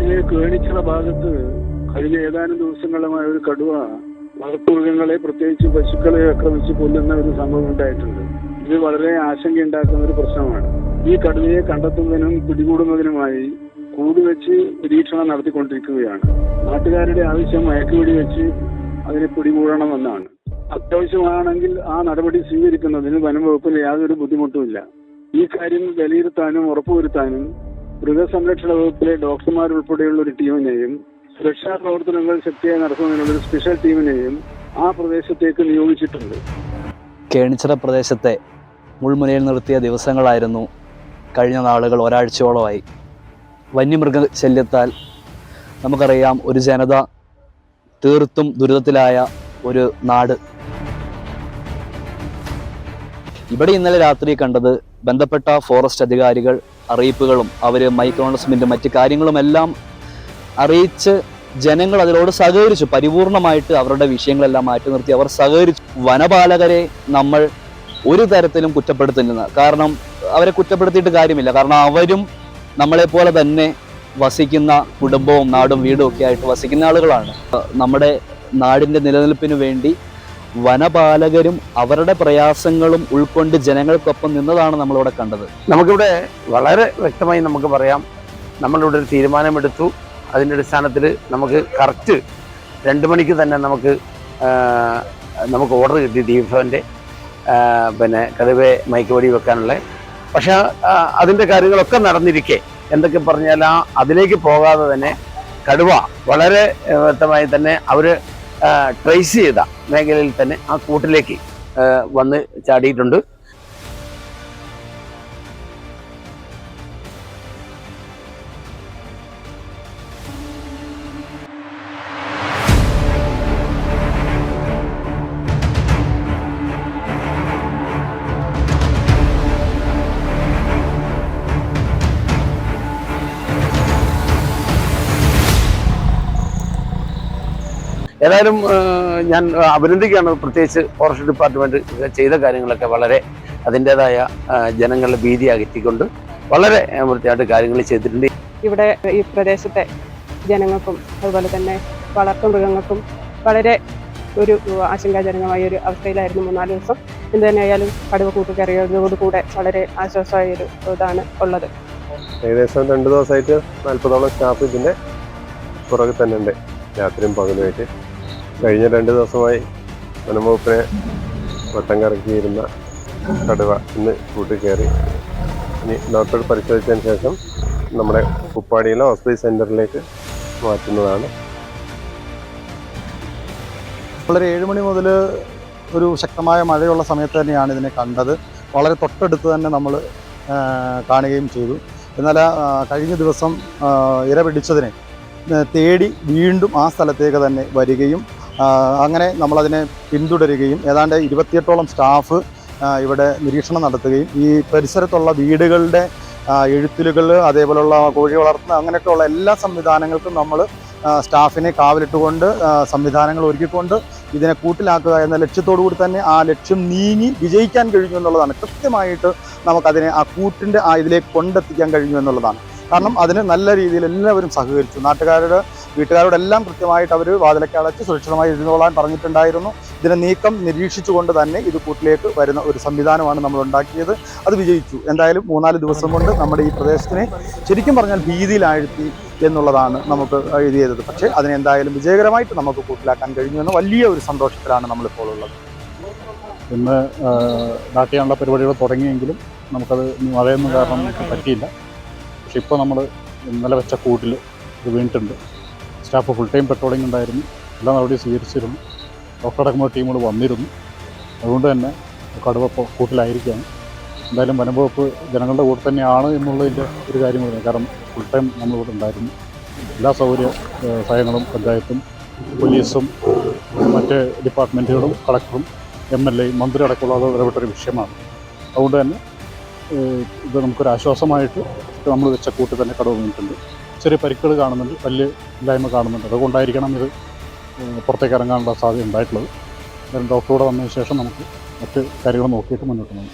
ജില്ലയിലെ കേണിച്ചിറ ഭാഗത്ത് കഴിഞ്ഞ ഏതാനും ദിവസങ്ങളുമായ ഒരു കടുവ വളർത്തുമൃഗങ്ങളെ പ്രത്യേകിച്ച് പശുക്കളെ ആക്രമിച്ച് കൊല്ലുന്ന ഒരു സംഭവം ഉണ്ടായിട്ടുണ്ട്. ഇത് വളരെ ആശങ്കയുണ്ടാക്കുന്ന ഒരു പ്രശ്നമാണ്. ഈ കടുവയെ കണ്ടെത്തുന്നതിനും പിടികൂടുന്നതിനുമായി കൂടുവെച്ച് നിരീക്ഷണം നടത്തിക്കൊണ്ടിരിക്കുകയാണ്. നാട്ടുകാരുടെ ആവശ്യം മയക്കുവെടി വെച്ച് അതിനെ പിടികൂടണമെന്നാണ്. അത്യാവശ്യമാണെങ്കിൽ ആ നടപടി സ്വീകരിക്കുന്നതിന് വനംവകുപ്പിന് യാതൊരു ബുദ്ധിമുട്ടുമില്ല. ഈ കാര്യം വിലയിരുത്താനും ഉറപ്പുവരുത്താനും മൃഗസംരക്ഷണ വകുപ്പിലെ ഡോക്ടർമാരുൾപ്പെടെയുള്ള ഒരു ടീമിനെയും സുരക്ഷാ പ്രവർത്തനങ്ങൾ ശക്തിയായി നടത്തുന്നതിനുള്ള ഒരു സ്പെഷ്യൽ ടീമിനെയും ആ പ്രദേശത്തേക്ക് നിയോഗിച്ചിട്ടുണ്ട്. കേണിച്ചിറ പ്രദേശത്തെ മുൾമുനയിൽ നിർത്തിയ ദിവസങ്ങളായിരുന്നു കഴിഞ്ഞ നാളുകൾ, ഒരാഴ്ചയോളമായി. വന്യമൃഗ ശല്യത്താൽ നമുക്കറിയാം ഒരു ജനത തീർത്തും ദുരിതത്തിലായ ഒരു നാട്. ഇവിടെ ഇന്നലെ രാത്രി കണ്ടത് ബന്ധപ്പെട്ട ഫോറസ്റ്റ് അധികാരികൾ അറിയിപ്പുകളും അവർ മൈക്ക് അനൗൺസ്മെൻറ്റും മറ്റ് കാര്യങ്ങളുമെല്ലാം അറിയിച്ച് ജനങ്ങൾ അതിനോട് സഹകരിച്ചു. പരിപൂർണമായിട്ട് അവരുടെ വിഷയങ്ങളെല്ലാം മാറ്റി നിർത്തി അവർ സഹകരിച്ചു. വനപാലകരെ നമ്മൾ ഒരു തരത്തിലും കുറ്റപ്പെടുത്തുന്നില്ല. കാരണം അവരെ കുറ്റപ്പെടുത്തിയിട്ട് കാര്യമില്ല. കാരണം അവരും നമ്മളെപ്പോലെ തന്നെ വസിക്കുന്ന കുടുംബവും നാടും വീടും ഒക്കെ ആയിട്ട് വസിക്കുന്ന ആളുകളാണ്. നമ്മുടെ നാടിൻ്റെ നിലനിൽപ്പിന് വേണ്ടി വനപാലകരും അവരുടെ പ്രയാസങ്ങളും ഉൾക്കൊണ്ട് ജനങ്ങൾക്കൊപ്പം നിന്നതാണ് നമ്മളിവിടെ കണ്ടത്. നമുക്കിവിടെ വളരെ വ്യക്തമായി നമുക്ക് പറയാം, നമ്മളിവിടെ ഒരു തീരുമാനമെടുത്തു. അതിൻ്റെ അടിസ്ഥാനത്തിൽ നമുക്ക് കറക്റ്റ് 2 മണിക്ക് തന്നെ നമുക്ക് ഓർഡർ കിട്ടി DFOൻ്റെ കടുവയെ മയക്കുവെടി വെക്കാനുള്ള. പക്ഷെ അതിൻ്റെ കാര്യങ്ങളൊക്കെ നടന്നിരിക്കെ എന്തൊക്കെ പറഞ്ഞാൽ അതിലേക്ക് പോകാതെ തന്നെ കടുവ വളരെ വ്യക്തമായി തന്നെ അവർ ട്രേസ് ചെയ്ത മേഖലയിൽ തന്നെ ആ കൂട്ടിലേക്ക് വന്ന് ചാടിയിട്ടുണ്ട്. ഏതായാലും ഞാൻ അഭിനന്ദിക്കുകയാണ് പ്രത്യേകിച്ച് ഫോറസ്റ്റ് ഡിപ്പാർട്ട്മെൻറ്റ് ചെയ്ത കാര്യങ്ങളൊക്കെ വളരെ അതിൻ്റെതായ ജനങ്ങളുടെ ഭീതി അകറ്റിക്കൊണ്ട് വളരെ വൃത്തിയായിട്ട് കാര്യങ്ങൾ ചെയ്തിട്ടുണ്ട്. ഇവിടെ ഈ പ്രദേശത്തെ ജനങ്ങൾക്കും അതുപോലെ തന്നെ വളർത്തുമൃഗങ്ങൾക്കും വളരെ ഒരു ആശങ്കാജനകമായ ഒരു അവസ്ഥയിലായിരുന്നു 3-4 ദിവസം. എന്ത് തന്നെയായാലും കടുവ കൂട്ടുകയറിയതോടുകൂടെ വളരെ ആശ്വാസമായൊരു ഇതാണ് ഉള്ളത്. ഏകദേശം 2 ദിവസമായിട്ട് 40ഓളം സ്റ്റാഫ് ഇതിൻ്റെ പുറകെ തന്നെ ഉണ്ട്, രാത്രിയും പകലുമായിട്ട്. കഴിഞ്ഞ 2 ദിവസമായി വനംവകുപ്പിനെ വട്ടം കറക്കിയിരുന്ന കടുവ ഇന്ന് കൂട്ടിൽ കയറി. ഇനി ഡോക്ടർ പരിശോധിച്ചതിന് ശേഷം നമ്മുടെ കുപ്പാടിയിലെ ഹോസ്പിറ്റൽ സെൻറ്ററിലേക്ക് മാറ്റുന്നതാണ്. വളരെ 7 മണി മുതൽ ഒരു ശക്തമായ മഴയുള്ള സമയത്ത് തന്നെയാണ് ഇതിനെ കണ്ടത്. വളരെ തൊട്ടടുത്ത് തന്നെ നമ്മൾ കാണുകയും ചെയ്തു. എന്നാൽ കഴിഞ്ഞ ദിവസം ഇര പിടിച്ചതിനെ തേടി വീണ്ടും ആ സ്ഥലത്തേക്ക് തന്നെ വരികയും അങ്ങനെ നമ്മളതിനെ പിന്തുടരുകയും ഏതാണ്ട് 28ഓളം സ്റ്റാഫ് ഇവിടെ നിരീക്ഷണം നടത്തുകയും ഈ പരിസരത്തുള്ള വീടുകളുടെ എഴുത്തിലുകൾ, അതേപോലുള്ള കോഴി വളർത്തുന്ന അങ്ങനെയൊക്കെയുള്ള എല്ലാ സംവിധാനങ്ങൾക്കും നമ്മൾ സ്റ്റാഫിനെ കാവലിട്ടുകൊണ്ട് സംവിധാനങ്ങൾ ഒരുക്കിക്കൊണ്ട് ഇതിനെ കൂട്ടിലാക്കുക എന്ന ലക്ഷ്യത്തോടു കൂടി തന്നെ ആ ലക്ഷ്യം നീങ്ങി വിജയിക്കാൻ കഴിഞ്ഞു എന്നുള്ളതാണ്. കൃത്യമായിട്ട് നമുക്കതിനെ ആ കൂട്ടിൻ്റെ ഇതിലേക്ക് കൊണ്ടെത്തിക്കാൻ കഴിഞ്ഞു എന്നുള്ളതാണ്. കാരണം അതിന് നല്ല രീതിയിൽ എല്ലാവരും സഹകരിച്ചു. വീട്ടുകാരോടെല്ലാം കൃത്യമായിട്ട് അവർ വാതിലൊക്കെ അടച്ച് സുരക്ഷിതമായി ഇരുന്നോളാൻ പറഞ്ഞിട്ടുണ്ടായിരുന്നു. ഇതിനെ നീക്കം നിരീക്ഷിച്ചുകൊണ്ട് തന്നെ ഇത് കൂട്ടിലേക്ക് വരുന്ന ഒരു സംവിധാനമാണ് നമ്മൾ ഉണ്ടാക്കിയത്. അത് വിജയിച്ചു. എന്തായാലും 3-4 ദിവസം കൊണ്ട് നമ്മുടെ ഈ പ്രദേശത്തിനെ ശരിക്കും പറഞ്ഞാൽ ഭീതിയിലാഴ്ത്തി എന്നുള്ളതാണ് നമുക്ക് ഇത് ചെയ്തത്. പക്ഷേ അതിനെന്തായാലും വിജയകരമായിട്ട് നമുക്ക് കൂട്ടിലാക്കാൻ കഴിഞ്ഞു എന്ന വലിയ ഒരു സന്തോഷത്തിലാണ് നമ്മളിപ്പോൾ ഉള്ളത്. ഇന്ന് നാട്ടിലുള്ള പരിപാടികൾ തുടങ്ങിയെങ്കിലും നമുക്കത് മഴയൊന്നും കാരണം പറ്റിയില്ല. പക്ഷെ ഇപ്പോൾ നമ്മൾ ഇന്നലെ വെച്ച കൂട്ടിൽ ഇത് വീണിട്ടുണ്ട്. സ്റ്റാഫ് ഫുൾ ടൈം പെട്രോളിംഗ് ഉണ്ടായിരുന്നു, എല്ലാ നടപടിയും സ്വീകരിച്ചിരുന്നു. ഡോക്ടറടക്കമുള്ള ടീമുകൾ വന്നിരുന്നു. അതുകൊണ്ട് തന്നെ കടുവ ഇപ്പോൾ കൂട്ടിലായിരിക്കുകയാണ്. എന്തായാലും വനംവകുപ്പ് ജനങ്ങളുടെ കൂടെ തന്നെയാണ് എന്നുള്ളതിൻ്റെ ഒരു കാര്യം പറയുന്നത്. കാരണം ഫുൾ ടൈം നമ്മളിവിടെ ഉണ്ടായിരുന്നു. എല്ലാ സഹായങ്ങളും പഞ്ചായത്തും പോലീസും മറ്റ് ഡിപ്പാർട്ട്മെൻറ്റുകളും കളക്ടറും MLA മന്ത്രി അടക്കമുള്ള ഇടപെട്ടൊരു വിഷയമാണ്. അതുകൊണ്ട് തന്നെ ഇത് നമുക്കൊരാശ്വാസമായിട്ട് നമ്മൾ വെച്ച കൂട്ടിൽ തന്നെ കടുവ വീണിട്ടുണ്ട്. ചെറിയ പരിക്കുകൾ കാണുന്നുണ്ട്, വലിയ ഇല്ലായ്മ കാണുന്നുണ്ട്. അതുകൊണ്ടായിരിക്കണം ഇത് പുറത്തേക്ക് ഇറങ്ങാനുള്ള സാധ്യത ഉണ്ടായിട്ടുള്ളത്. ഡോക്ടറോടെ വന്നതിന് ശേഷം നമുക്ക് മറ്റ് കാര്യങ്ങൾ നോക്കിയിട്ട് മുന്നോട്ട് പോകും.